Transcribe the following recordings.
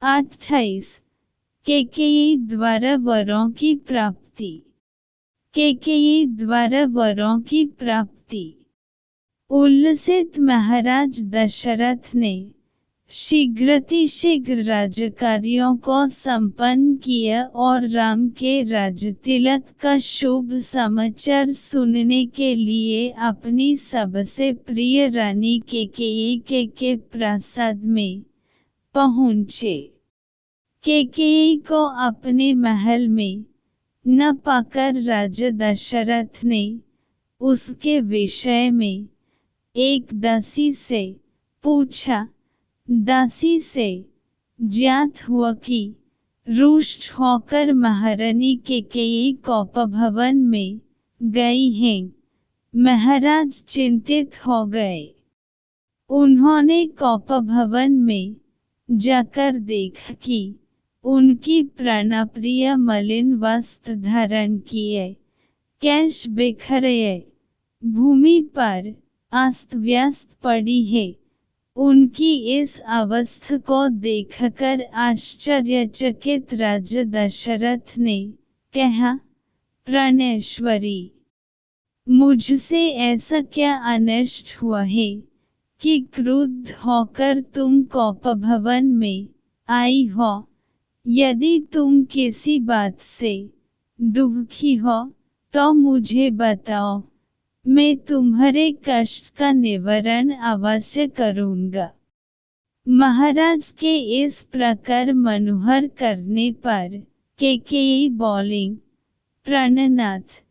28 कैकेयी द्वारा वरों की प्राप्ति। कैकेयी द्वारा वरों की प्राप्ति। उल्लसित महाराज दशरथ ने शीघ्रातिशीघ्र राजकार्यों को संपन्न किया और राम के राजतिलक का शुभ समाचार सुनने के लिए अपनी सबसे प्रिय रानी कैकेयी के प्रासाद में पहुँचे। कैकेयी को अपने महल में न पाकर राजा दशरथ ने उसके विषय में एक दासी से पूछा। दासी से ज्ञात हुआ कि रुष्ट होकर महारानी कैकेयी कोपभवन में गई हैं। महाराज चिंतित हो गए। उन्होंने कोपभवन में जाकर देखा कि उनकी प्राणप्रिय मलिन वस्त्र धारण किए, केश बिखरे भूमि पर अस्त व्यस्त पड़ी है। उनकी इस अवस्था को देखकर आश्चर्यचकित राजा दशरथ ने कहा, प्राणेश्वरी, मुझसे ऐसा क्या अनिष्ट हुआ है कि क्रुद्ध होकर तुम कोपभवन में आई हो? यदि तुम किसी बात से दुखी हो तो मुझे बताओ, मैं तुम्हारे कष्ट का निवारण अवश्य करूंगा। महाराज के इस प्रकार मनोहर करने पर कैकेयी बोली, प्राणनाथ,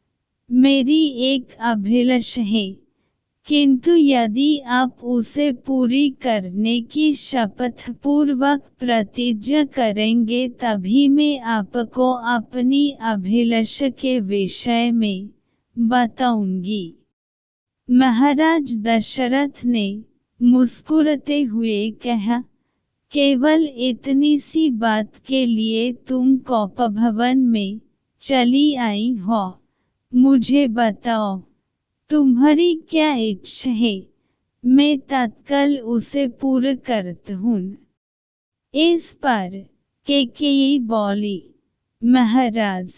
मेरी एक अभिलाषा है, किंतु यदि आप उसे पूरी करने की शपथ पूर्वक प्रतिज्ञा करेंगे तभी मैं आपको अपनी अभिलाषा के विषय में बताऊंगी। महाराज दशरथ ने मुस्कुराते हुए कहा, केवल इतनी सी बात के लिए तुम कोपभवन में चली आई हो? मुझे बताओ, तुम्हारी क्या इच्छा है? मैं तत्काल उसे पूरा करता हूँ। इस पर कैकेयी बोली, महाराज,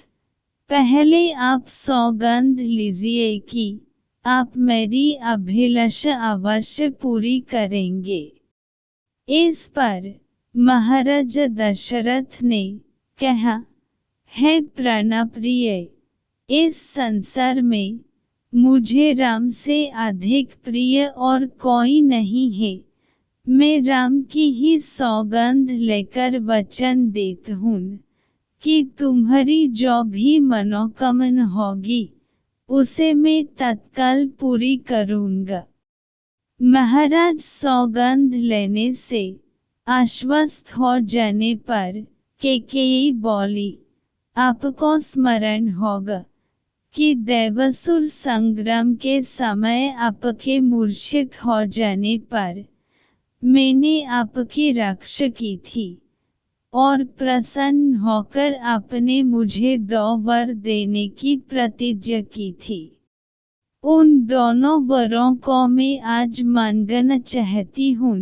पहले आप सौगंध लीजिए कि आप मेरी अभिलाषा अवश्य पूरी करेंगे। इस पर महाराजा दशरथ ने कहा, हे प्राणप्रिय, इस संसार में मुझे राम से अधिक प्रिय और कोई नहीं है। मैं राम की ही सौगंध लेकर वचन देता हूँ कि तुम्हारी जो भी मनोकामना होगी उसे मैं तत्काल पूरी करूंगा। महाराज सौगंध लेने से आश्वस्त हो जाने पर कैकेयी बोली, आपको स्मरण होगा कि देवासुर संग्राम के समय आपके मूर्छित हो जाने पर मैंने आपकी रक्षा की थी और प्रसन्न होकर आपने मुझे 2 वर देने की प्रतिज्ञा की थी। उन दोनों वरों को मैं आज मांगना चाहती हूँ।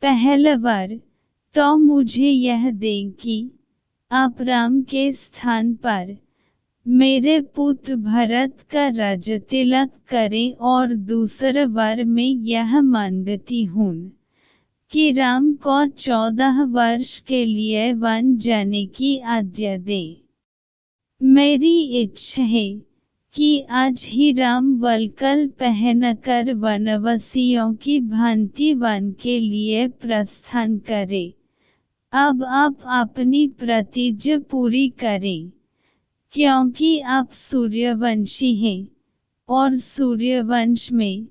पहला वर तो मुझे यह दें कि आप राम के स्थान पर मेरे पुत्र भरत का राजतिलक करें और दूसरा वर मैं यह मांगती हूँ कि राम को 14 वर्ष के लिए वन जाने की आज्ञा दें। मेरी इच्छा है कि आज ही राम वल्कल पहनकर वनवासियों की भांति वन के लिए प्रस्थान करें। अब आप अपनी प्रतिज्ञा पूरी करें, क्योंकि आप सूर्यवंशी हैं और सूर्यवंश में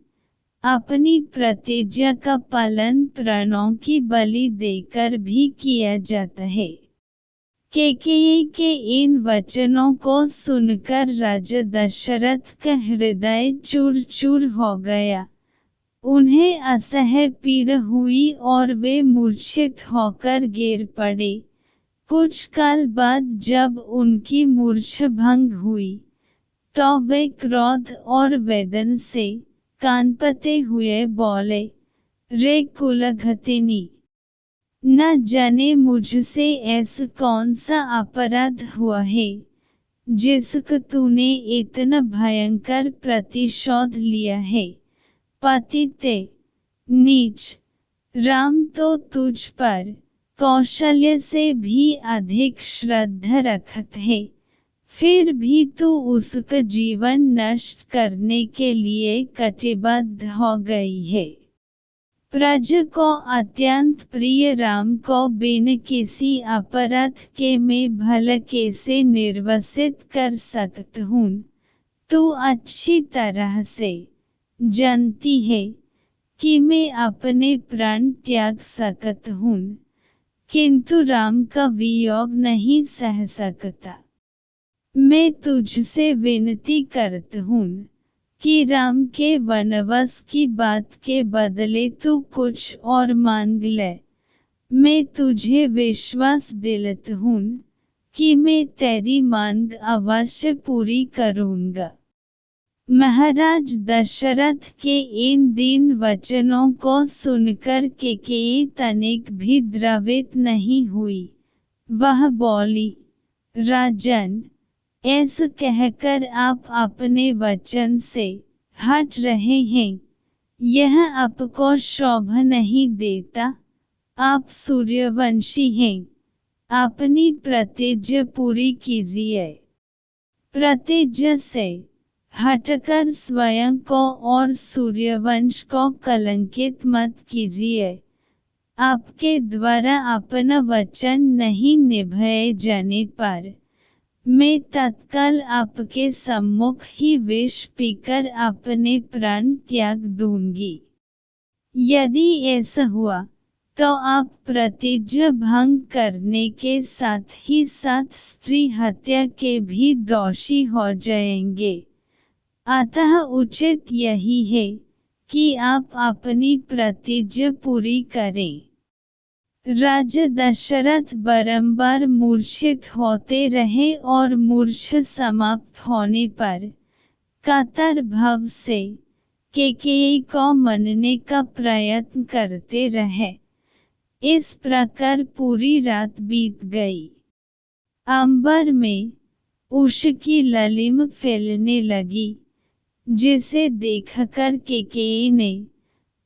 अपनी प्रतिज्ञा का पालन प्राणों की बलि देकर भी किया जाता है। कैकेयी के इन वचनों को सुनकर राजा दशरथ का हृदय चूर चूर हो गया। उन्हें असह्य पीड़ा हुई और वे मूर्छित होकर गिर पड़े। कुछ काल बाद जब उनकी मूर्छा भंग हुई तो वे क्रोध और वेदना से कांपते हुए बोले, रे कुलघतिनी, न जाने मुझसे ऐसा कौन सा अपराध हुआ है जिसका तूने इतना भयंकर प्रतिशोध लिया है। पतित नीच, राम तो तुझ पर कौशल्य से भी अधिक श्रद्धा रखत है, फिर भी तू उसका जीवन नष्ट करने के लिए कटिबद्ध हो गई है। प्रजा को अत्यंत प्रिय राम को बिना किसी अपराध के मैं भला कैसे निर्वसित कर सकता हूँ। तू अच्छी तरह से जानती है कि मैं अपने प्राण त्याग सकता हूँ, किंतु राम का वियोग नहीं सह सकता। मैं तुझसे विनती करता हूँ कि राम के वनवास की बात के बदले तू कुछ और मांग ले। मैं तुझे विश्वास दिलाता हूँ कि मैं तेरी मांग अवश्य पूरी करूँगा। महाराज दशरथ के इन दीन वचनों को सुनकर कैकेयी तनिक भी द्रवित नहीं हुई। वह बोली, राजन, ऐसा कहकर आप अपने वचन से हट रहे हैं, यह आपको शोभा नहीं देता। आप सूर्यवंशी हैं, अपनी प्रतिज्ञा पूरी कीजिए। प्रतिज्ञा से हटकर स्वयं को और सूर्यवंश को कलंकित मत कीजिए। आपके द्वारा अपना वचन नहीं निभाए जाने पर मैं तत्काल आपके सम्मुख ही विष पीकर अपने प्राण त्याग दूंगी। यदि ऐसा हुआ तो आप प्रतिज्ञा भंग करने के साथ ही साथ स्त्री हत्या के भी दोषी हो जाएंगे। अतः उचित यही है कि आप अपनी प्रतिज्ञा पूरी करें। राजा दशरथ बारंबार मूर्छित होते रहे और मूर्छा समाप्त होने पर कातर भाव से कैकेयी को मनने का प्रयत्न करते रहे। इस प्रकार पूरी रात बीत गई। अंबर में उषा की ललिमा फैलने लगी, जिसे देखकर कैकेयी ने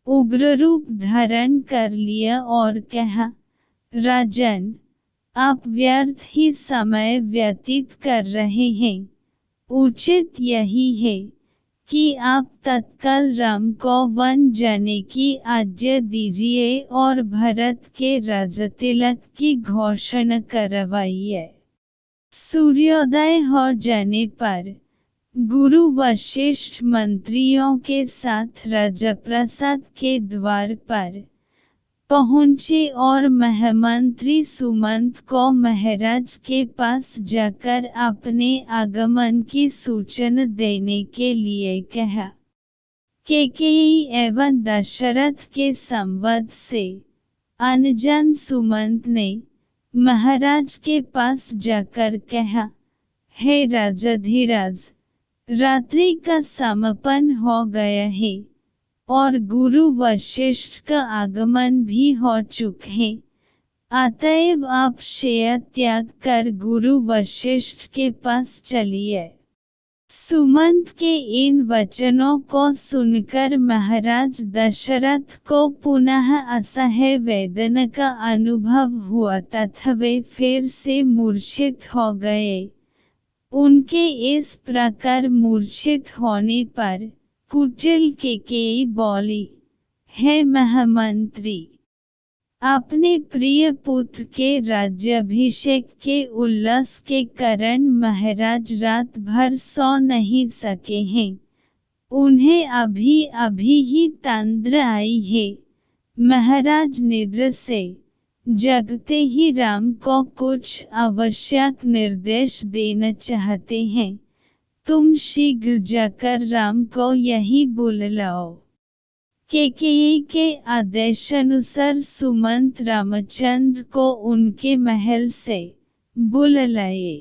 उग्र रूप धारण कर लिया और कहा, राजन, आप व्यर्थ ही समय व्यतीत कर रहे हैं। उचित यही है कि आप तत्काल राम को वन जाने की आज्ञा दीजिए और भरत के राजतिलक की घोषणा करवाइए। सूर्योदय हो जाने पर गुरु वशिष्ठ मंत्रियों के साथ राजप्रासाद के द्वार पर पहुँचे और महामंत्री सुमंत को महाराज के पास जाकर अपने आगमन की सूचना देने के लिए कहा। कैकेयी एवं दशरथ के संवाद से अनजान सुमंत ने महाराज के पास जाकर कहा, हे राजाधिराज, रात्रि का समापन हो गया है और गुरु वशिष्ठ का आगमन भी हो चुका है। अतएव आप शय्या त्याग कर गुरु वशिष्ठ के पास चलिए। सुमंत के इन वचनों को सुनकर महाराज दशरथ को पुनः असह्य वेदना का अनुभव हुआ तथा वे फिर से मूर्छित हो गए। उनके इस प्रकार मूर्छित होने पर कुटिल कैकेयी बोली, हे महामंत्री, अपने प्रिय पुत्र के राज्याभिषेक के उल्लास के कारण महाराज रात भर सो नहीं सके हैं। उन्हें अभी अभी ही तंद्रा आई है। महाराज निद्रा से जगते ही राम को कुछ आवश्यक निर्देश देना चाहते हैं। तुम शीघ्र जाकर राम को यहीं बुलाओ। कैकेयी के आदेशानुसार सुमंत रामचंद्र को उनके महल से बुला लाए।